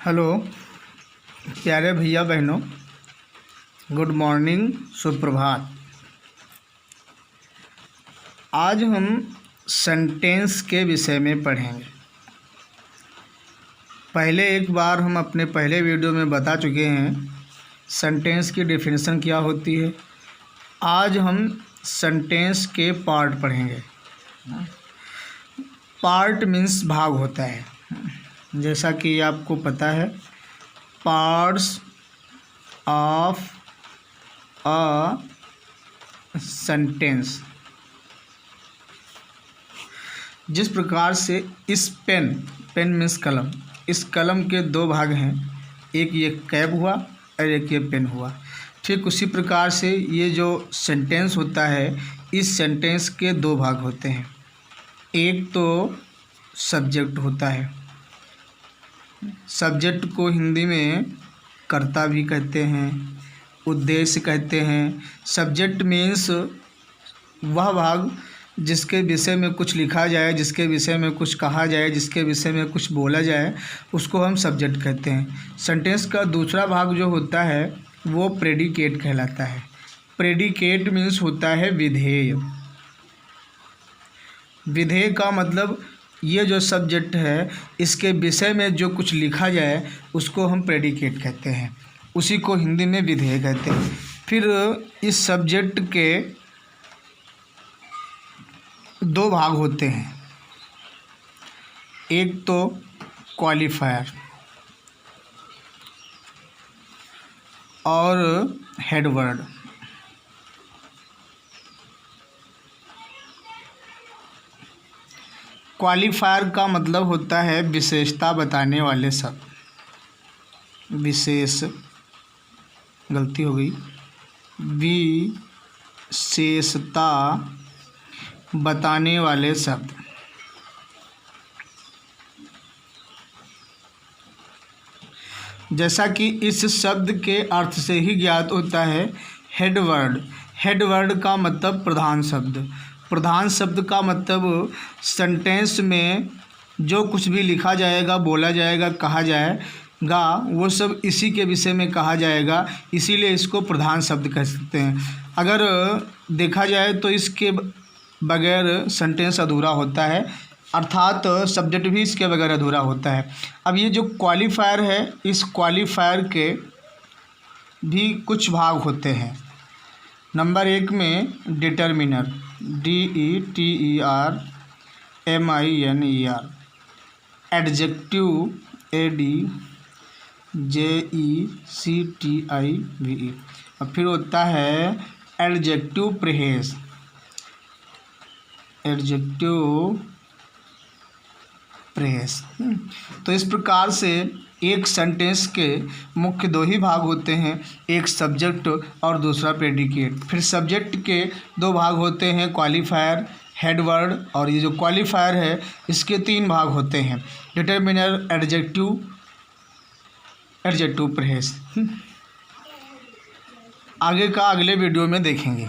Hello प्यारे भैया बहनों, गुड मॉर्निंग, सुप्रभात। आज हम सेंटेंस के विषय में पढ़ेंगे। पहले एक बार हम अपने पहले वीडियो में बता चुके हैं सेंटेंस की डेफिनेशन क्या होती है। आज हम सेंटेंस के पार्ट पढ़ेंगे। पार्ट मीन्स भाग होता है, जैसा कि आपको पता है। पार्ट्स ऑफ अ सेंटेंस, जिस प्रकार से इस पेन मीन्स कलम, इस कलम के दो भाग हैं, एक ये कैप हुआ और एक ये पेन हुआ। ठीक उसी प्रकार से ये जो सेंटेंस होता है, इस सेंटेंस के दो भाग होते हैं। एक तो सब्जेक्ट होता है, सब्जेक्ट को हिंदी में कर्ता भी कहते हैं, उद्देश्य कहते हैं। सब्जेक्ट मीन्स वह भाग जिसके विषय में कुछ लिखा जाए, जिसके विषय में कुछ कहा जाए, जिसके विषय में कुछ बोला जाए, उसको हम सब्जेक्ट कहते हैं। सेंटेंस का दूसरा भाग जो होता है वो प्रेडिकेट कहलाता है। प्रेडिकेट मीन्स होता है विधेय। विधेय का मतलब ये जो सब्जेक्ट है, इसके विषय में जो कुछ लिखा जाए उसको हम प्रेडिकेट कहते हैं, उसी को हिंदी में विधेय कहते हैं। फिर इस सब्जेक्ट के दो भाग होते हैं, एक तो क्वालिफायर और हेडवर्ड। क्वालिफायर का मतलब होता है विशेषता बताने वाले शब्द, विशेषता बताने वाले शब्द। जैसा कि इस शब्द के अर्थ से ही ज्ञात होता है हेडवर्ड। हेडवर्ड का मतलब प्रधान शब्द। प्रधान शब्द का मतलब सेंटेंस में जो कुछ भी लिखा जाएगा, बोला जाएगा, कहा जाएगा, वो सब इसी के विषय में कहा जाएगा, इसीलिए इसको प्रधान शब्द कह सकते हैं। अगर देखा जाए तो इसके बगैर सेंटेंस अधूरा होता है, अर्थात सब्जेक्ट भी इसके बगैर अधूरा होता है। अब ये जो क्वालिफायर है, इस क्वालिफायर के भी कुछ भाग होते हैं। नंबर एक में डिटर्मिनर, DETERMINER, एडजेक्टिव, ADJECTIVE। और फिर होता है एडजेक्टिव प्रेस, तो इस प्रकार से एक सेंटेंस के मुख्य दो ही भाग होते हैं, एक सब्जेक्ट और दूसरा प्रेडिकेट। फिर सब्जेक्ट के दो भाग होते हैं, क्वालिफायर, हेडवर्ड, और ये जो क्वालिफायर है इसके तीन भाग होते हैं, डिटर्मिनर, एडजेक्टिव प्रेस। आगे का अगले वीडियो में देखेंगे।